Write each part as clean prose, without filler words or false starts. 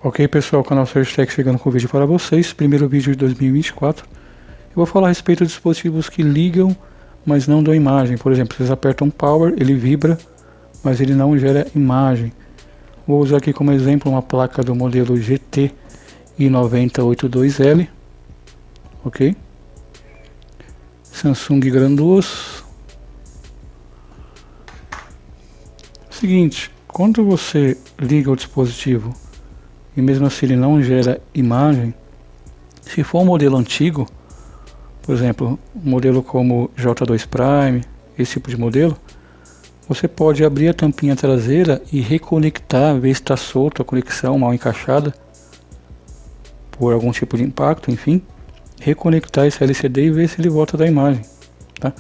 Ok, pessoal, o canal Surgitech chegando com o vídeo para vocês, primeiro vídeo de 2024. Eu vou falar a respeito de dispositivos que ligam, mas não dão imagem. Por exemplo, vocês apertam Power, ele vibra, mas ele não gera imagem. Vou usar aqui como exemplo uma placa do modelo GT i9082L, ok? Samsung Granduas. Seguinte, quando você liga o dispositivo e mesmo assim ele não gera imagem, se for um modelo antigo, por exemplo, um modelo como J2 Prime, esse tipo de modelo, você pode abrir a tampinha traseira e reconectar, ver se está solta a conexão, mal encaixada, por algum tipo de impacto, enfim, reconectar esse LCD e ver se ele volta a dar imagem, tá?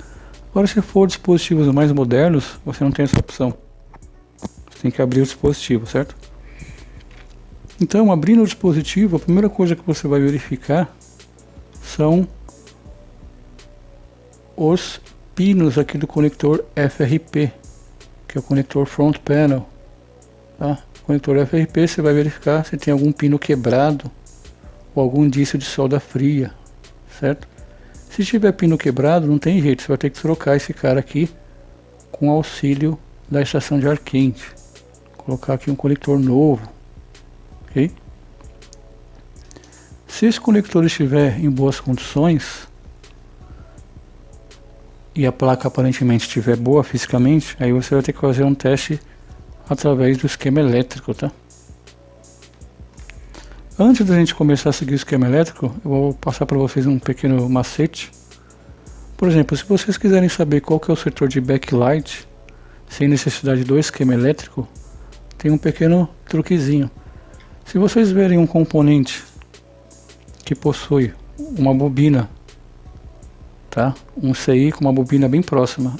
Agora, se for dispositivos mais modernos, você não tem essa opção. Você tem que abrir o dispositivo, certo? Então, abrindo o dispositivo, a primeira coisa que você vai verificar são os pinos aqui do conector FRP, que é o conector Front Panel, tá? O conector FRP, você vai verificar se tem algum pino quebrado ou algum indício de solda fria, certo? Se tiver pino quebrado, não tem jeito, você vai ter que trocar esse cara aqui com auxílio da estação de ar quente. Colocar aqui um conector novo, ok? Se esse conector estiver em boas condições e a placa aparentemente estiver boa fisicamente, aí você vai ter que fazer um teste através do esquema elétrico, tá? Antes da gente começar a seguir o esquema elétrico, eu vou passar para vocês um pequeno macete. Por exemplo, se vocês quiserem saber qual que é o setor de backlight, sem necessidade do esquema elétrico, tem um pequeno truquezinho. Se vocês verem um componente que possui uma bobina, tá? Um CI com uma bobina bem próxima,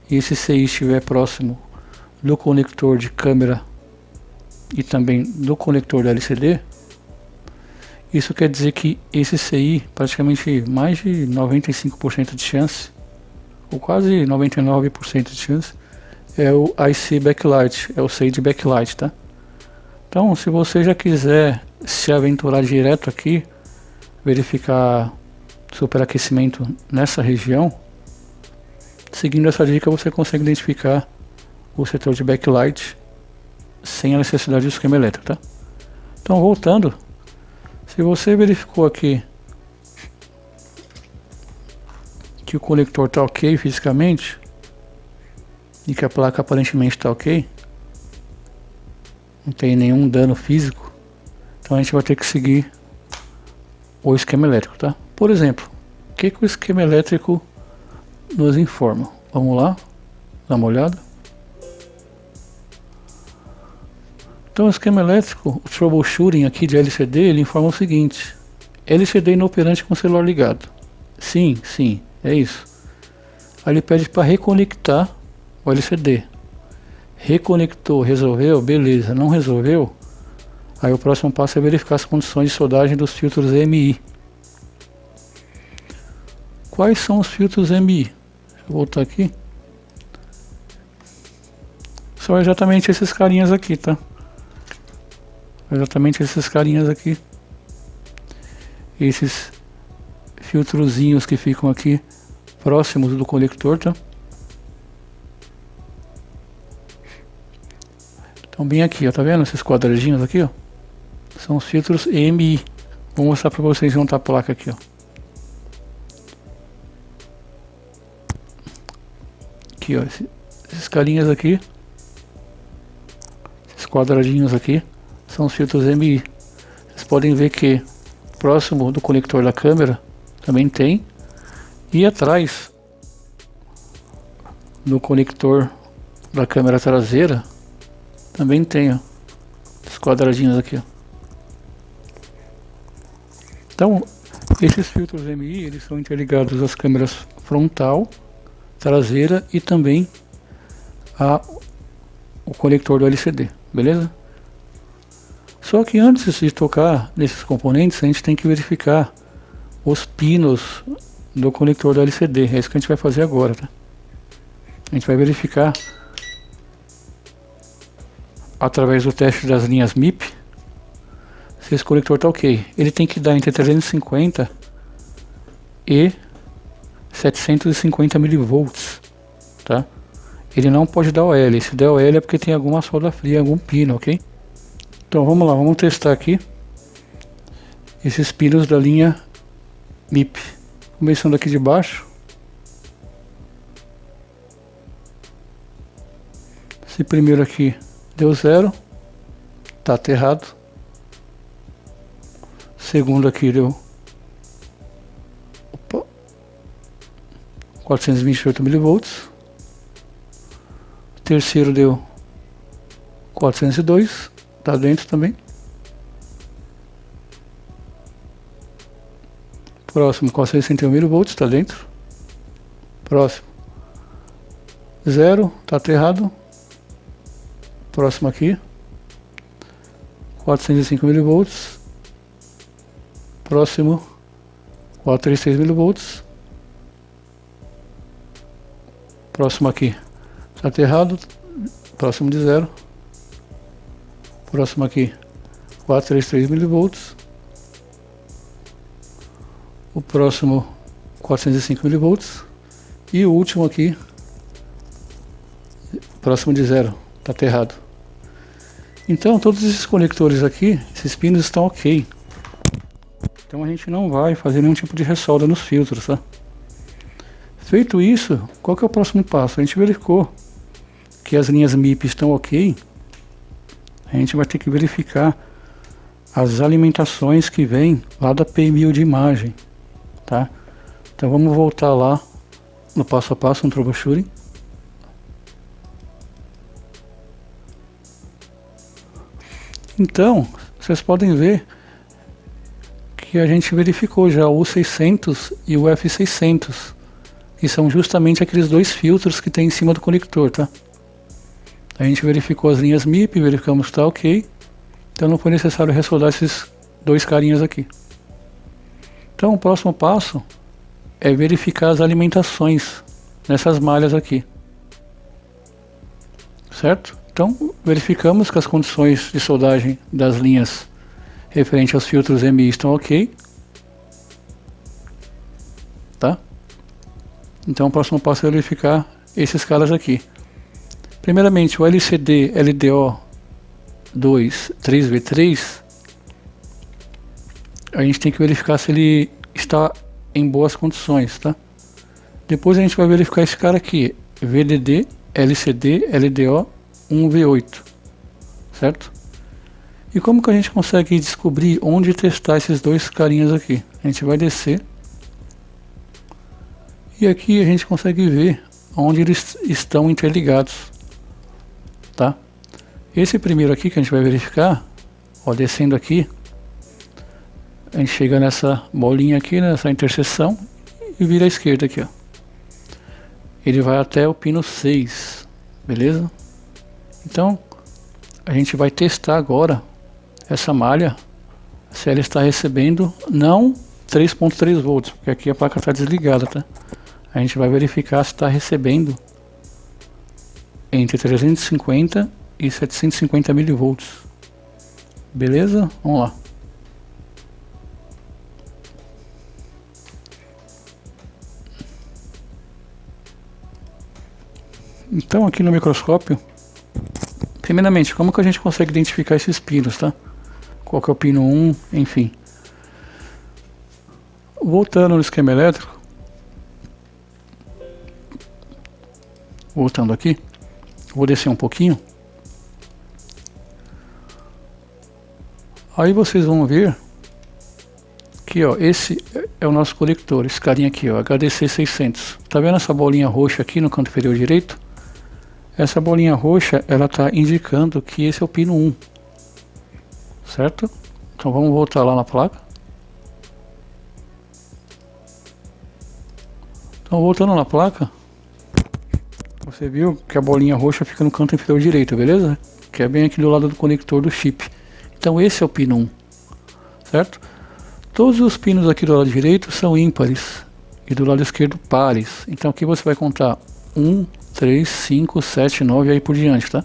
e esse CI estiver próximo do conector de câmera e também do conector da LCD, isso quer dizer que esse CI, praticamente mais de 95% de chance, ou quase 99% de chance, é o IC backlight, é o CI de backlight, tá? Então, se você já quiser se aventurar direto aqui, verificar superaquecimento nessa região, seguindo essa dica você consegue identificar o setor de backlight sem a necessidade do esquema elétrico, tá? Então, voltando, se você verificou aqui que o conector está ok fisicamente e que a placa aparentemente está ok, não tem nenhum dano físico, então a gente vai ter que seguir o esquema elétrico, tá? Por exemplo, o que o esquema elétrico nos informa? Vamos lá, dar uma olhada. Então o esquema elétrico, o troubleshooting aqui de LCD, ele informa o seguinte: LCD inoperante com celular ligado. Sim, é isso. Aí ele pede para reconectar o LCD. Reconectou, resolveu, beleza. Não resolveu, aí o próximo passo é verificar as condições de soldagem dos filtros MI. Quais são os filtros MI? Deixa eu voltar aqui. São exatamente esses carinhas aqui, tá? Exatamente esses carinhas aqui. Esses filtrozinhos que ficam aqui próximos do conector, tá? Então bem aqui, ó, tá vendo esses quadradinhos aqui, ó? São os filtros MI. Vou mostrar para vocês juntar a placa aqui, ó. Aqui, ó, esses carinhas aqui, esses quadradinhos aqui, são os filtros MI. Vocês podem ver que próximo do conector da câmera também tem, e atrás do conector da câmera traseira também tem, ó, esses quadradinhos aqui, ó. Então, esses filtros MI, eles são interligados às câmeras frontal, traseira e também o conector do LCD, beleza? Só que antes de tocar nesses componentes, a gente tem que verificar os pinos do conector do LCD. É isso que a gente vai fazer agora, tá? A gente vai verificar através do teste das linhas MIP se esse conector está ok. Ele tem que dar entre 350 e 750 milivolts, tá? Ele não pode dar OL. Se der OL é porque tem alguma solda fria, algum pino, ok? Então vamos lá, vamos testar aqui esses pinos da linha MIP. Começando aqui de baixo. Esse primeiro aqui deu 0, tá aterrado. Segundo aqui deu 428 milivolts. Terceiro deu 402, tá dentro também. Próximo 461 milivolts, tá dentro. Próximo 0, tá aterrado. Próximo aqui 405 milivolts. Próximo 436 milivolts. Próximo aqui está aterrado. Próximo de 0. Próximo aqui 433 milivolts. O próximo 405 milivolts. E o último aqui próximo de 0, está aterrado. Então todos esses conectores aqui, esses pinos estão ok. Então a gente não vai fazer nenhum tipo de ressolda nos filtros, tá? Feito isso, qual que é o próximo passo? A gente verificou que as linhas MIP estão ok. A gente vai ter que verificar as alimentações que vêm lá da PMU de imagem, tá? Então vamos voltar lá no passo a passo, no troubleshooting. Então, vocês podem ver que a gente verificou já o U600 e o F600, que são justamente aqueles dois filtros que tem em cima do conector, tá? A gente verificou as linhas MIP, verificamos que está ok, então não foi necessário ressoldar esses dois carinhas aqui. Então o próximo passo é verificar as alimentações nessas malhas aqui, certo? Então verificamos que as condições de soldagem das linhas referente aos filtros MI estão ok, tá? Então o próximo passo é verificar esses caras aqui. Primeiramente o LCD LDO 2 3V3, a gente tem que verificar se ele está em boas condições, tá? Depois a gente vai verificar esse cara aqui, VDD LCD LDO 1V8, certo? E como que a gente consegue descobrir onde testar esses dois carinhas aqui? A gente vai descer e aqui a gente consegue ver onde eles estão interligados, tá? Esse primeiro aqui que a gente vai verificar, ó, descendo aqui, a gente chega nessa bolinha aqui, nessa interseção e vira à esquerda aqui, ó. Ele vai até o pino 6, beleza? Então a gente vai testar agora essa malha, se ela está recebendo não 3.3 volts, porque aqui a placa está desligada, tá? A gente vai verificar se está recebendo entre 350 e 750 milivolts, beleza? Vamos lá. Então aqui no microscópio, primeiramente, como que a gente consegue identificar esses pinos, tá? Qual que é o pino 1, enfim. Voltando no esquema elétrico, voltando aqui, vou descer um pouquinho. Aí vocês vão ver que, ó, esse é o nosso conector, esse carinha aqui, ó, HDC 600. Tá vendo essa bolinha roxa aqui no canto inferior direito? Essa bolinha roxa, ela está indicando que esse é o pino 1, certo? Então vamos voltar lá na placa. Então voltando na placa, você viu que a bolinha roxa fica no canto inferior direito, beleza? Que é bem aqui do lado do conector do chip. Então esse é o pino 1, certo? Todos os pinos aqui do lado direito são ímpares e do lado esquerdo pares. Então aqui você vai contar 1, 3, 5, 7, 9 e aí por diante, tá?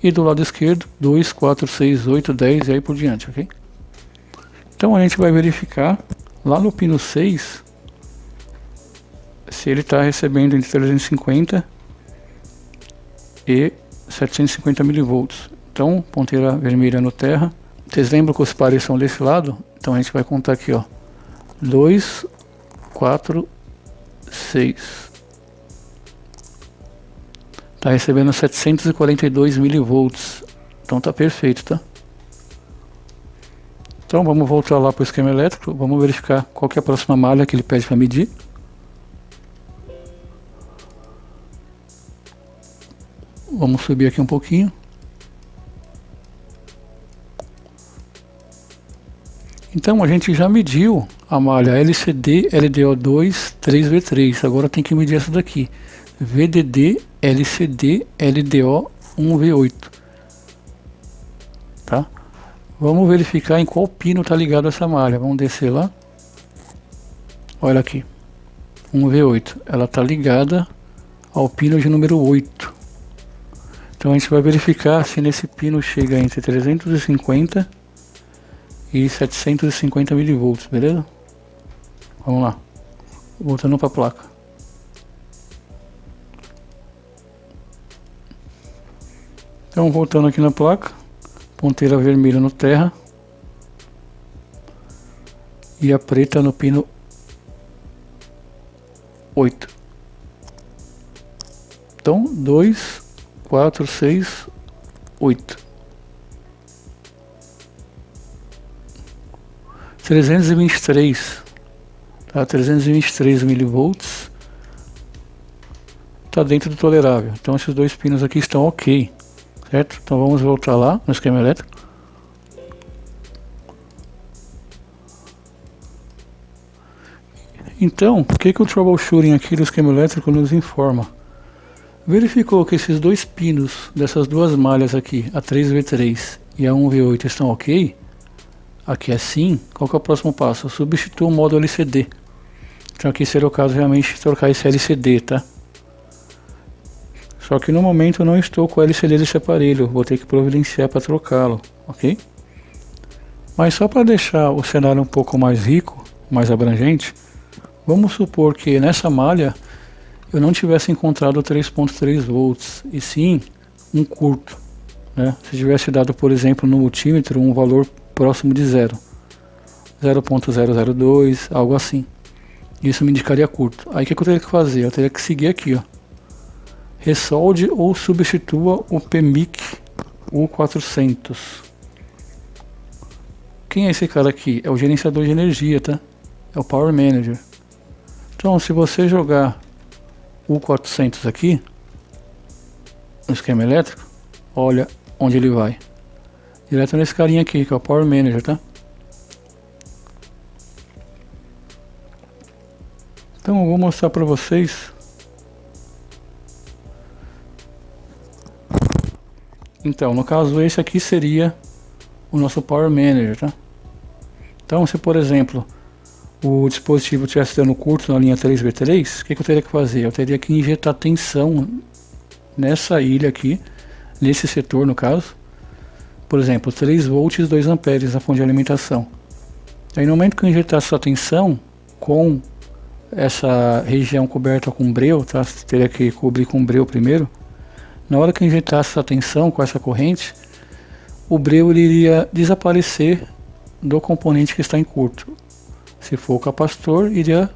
E do lado esquerdo 2, 4, 6, 8, 10 e aí por diante, ok? Então a gente vai verificar lá no pino 6 se ele está recebendo entre 350 e 750 milivolts. Então, ponteira vermelha no terra. Vocês lembram que os pares são desse lado? Então a gente vai contar aqui, ó. 2, 4, 6. Tá recebendo 742 milivolts. Então tá perfeito, tá? Então vamos voltar lá para o esquema elétrico. Vamos verificar qual que é a próxima malha que ele pede para medir. Vamos subir aqui um pouquinho. Então a gente já mediu a malha LCD LDO2 3V3. Agora tem que medir essa daqui. VDD LCD LDO 1V8. Tá? Vamos verificar em qual pino está ligado essa malha. Vamos descer lá. Olha aqui. 1V8. Ela está ligada ao pino de número 8. Então a gente vai verificar se nesse pino chega entre 350 e 750 milivolts, beleza? Vamos lá. Voltando para a placa. Então voltando aqui na placa. Ponteira vermelha no terra. E a preta no pino 8. Então 2, 4, 6, 8. 323, tá? 323 milivolts. Tá dentro do tolerável. Então esses dois pinos aqui estão ok, certo? Então vamos voltar lá no esquema elétrico. Então, o que o troubleshooting aqui do esquema elétrico nos informa? Verificou que esses dois pinos dessas duas malhas aqui, a 3V3 e a 1V8, estão ok? Aqui é sim. Qual que é o próximo passo? Eu substituo o modo LCD. Então aqui seria o caso realmente de trocar esse LCD, tá? Só que no momento eu não estou com o LCD desse aparelho. Vou ter que providenciar para trocá-lo, ok? Mas só para deixar o cenário um pouco mais rico, mais abrangente, vamos supor que nessa malha eu não tivesse encontrado 3.3 volts, e sim um curto, né? Se tivesse dado, por exemplo, no multímetro um valor próximo de 0.002, algo assim, isso me indicaria curto. Aí o que eu teria que fazer? Eu teria que seguir aqui, ó. Resolde ou substitua o PMIC U400. Quem é esse cara aqui? É o gerenciador de energia, tá? É o Power Manager. Então, se você jogar U400 aqui no esquema elétrico, olha onde ele vai. Direto nesse carinha aqui, que é o Power Manager, tá? Então eu vou mostrar para vocês. Então, no caso esse aqui seria o nosso Power Manager, tá? Então, se por exemplo o dispositivo estivesse dando curto na linha 3V3, o que eu teria que fazer? Eu teria que injetar tensão nessa ilha aqui, nesse setor no caso. Por exemplo, 3 volts 2 amperes na fonte de alimentação. Aí no momento que eu injetasse essa tensão com essa região coberta com breu, tá? Teria que cobrir com breu primeiro. Na hora que eu injetasse essa tensão com essa corrente, o breu ele iria desaparecer do componente que está em curto. Se for o capacitor, iria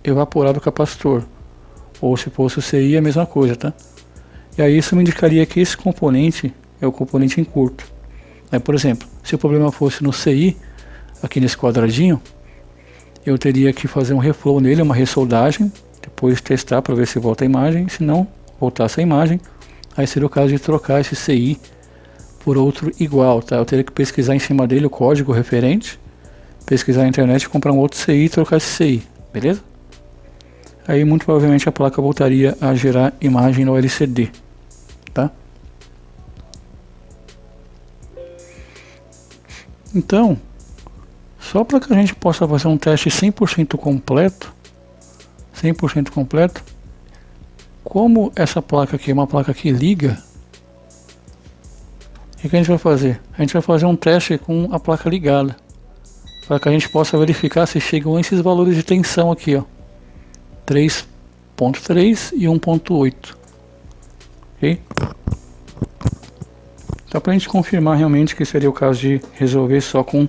evaporar do capacitor. Ou se fosse o CI, a mesma coisa, tá? E aí isso me indicaria que esse componente é o componente em curto. Aí, por exemplo, se o problema fosse no CI, aqui nesse quadradinho, eu teria que fazer um reflow nele, uma ressoldagem, depois testar para ver se volta a imagem. Se não voltasse a imagem, aí seria o caso de trocar esse CI por outro igual, tá? Eu teria que pesquisar em cima dele o código referente, pesquisar na internet, comprar um outro CI e trocar esse CI, beleza? Aí muito provavelmente a placa voltaria a gerar imagem no LCD, tá? Então, só para que a gente possa fazer um teste 100% completo, como essa placa aqui é uma placa que liga, o que a gente vai fazer? A gente vai fazer um teste com a placa ligada. para que a gente possa verificar se chegam esses valores de tensão aqui, ó, 3.3 e 1.8, ok? Então, para a gente confirmar realmente que seria o caso de resolver só com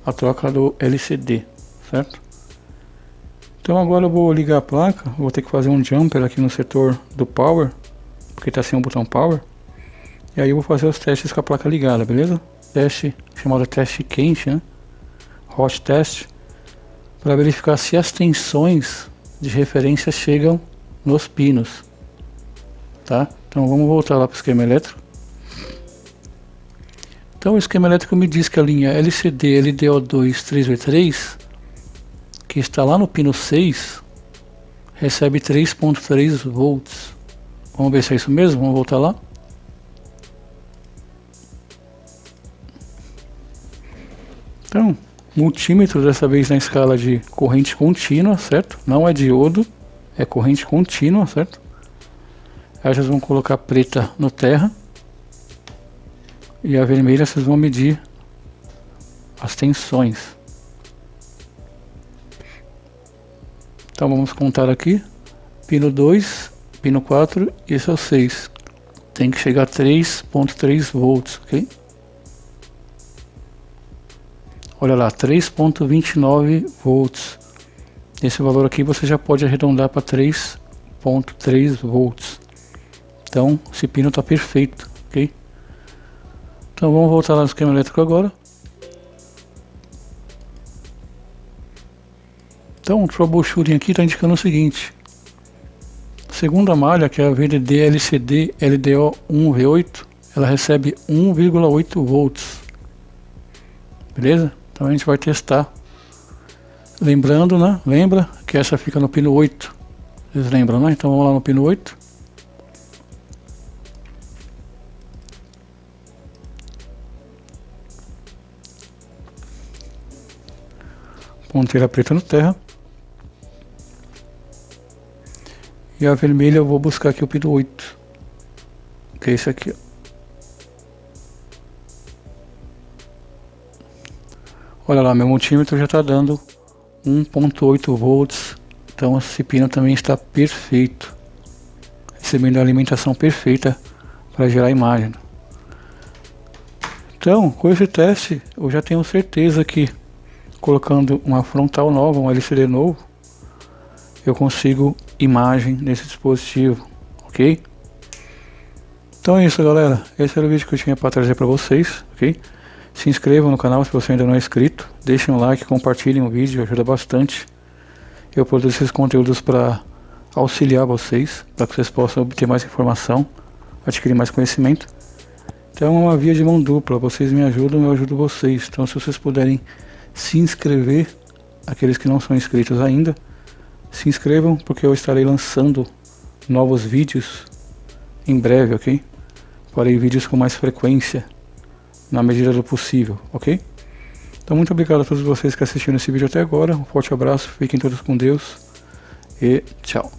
a troca do LCD, certo? Então agora eu vou ligar a placa, vou ter que fazer um jumper aqui no setor do power, porque está sem o botão power. E aí eu vou fazer os testes com a placa ligada, beleza? Teste chamado teste quente, né? Hot test, para verificar se as tensões de referência chegam nos pinos, tá? Então vamos voltar lá para o esquema elétrico. Então o esquema elétrico me diz que a linha LCD LDO2 3V3, que está lá no pino 6, recebe 3.3 volts. Vamos ver se é isso mesmo, vamos voltar lá. Então, multímetro dessa vez na escala de corrente contínua, certo? Não é diodo, é corrente contínua, certo? Aí vocês vão colocar a preta no terra. E a vermelha vocês vão medir as tensões. Então vamos contar aqui. Pino 2, pino 4 e esse é o 6. Tem que chegar a 3.3 volts, ok? Olha lá, 3.29 volts. Esse valor aqui você já pode arredondar para 3.3 volts. Então esse pino está perfeito, ok? Então vamos voltar lá no esquema elétrico agora. Então o troubleshooting aqui está indicando o seguinte. Segunda malha, que é a VDD LCD LDO 1V8, ela recebe 1,8 volts. Beleza? Então a gente vai testar. Lembrando, né? Lembra que essa fica no pino 8. Vocês lembram, né? Então vamos lá no pino 8. Ponteira preta no terra. E a vermelha eu vou buscar aqui o pino 8. Que é esse aqui, ó. Olha lá, meu multímetro já está dando 1.8 volts. Então esse pino também está perfeito. Recebendo a alimentação perfeita para gerar a imagem. Então, com esse teste, eu já tenho certeza que colocando uma frontal nova, um LCD novo, eu consigo imagem nesse dispositivo, ok? Então é isso, galera. Esse era o vídeo que eu tinha para trazer para vocês, ok? Se inscrevam no canal se você ainda não é inscrito, deixem um like, compartilhem o vídeo, ajuda bastante. Eu produzo esses conteúdos para auxiliar vocês, para que vocês possam obter mais informação, adquirir mais conhecimento. Então é uma via de mão dupla, vocês me ajudam, eu ajudo vocês. Então se vocês puderem se inscrever, aqueles que não são inscritos ainda, se inscrevam, porque eu estarei lançando novos vídeos em breve, ok? Farei vídeos com mais frequência, na medida do possível, ok? Então muito obrigado a todos vocês que assistiram esse vídeo até agora, um forte abraço, fiquem todos com Deus e tchau!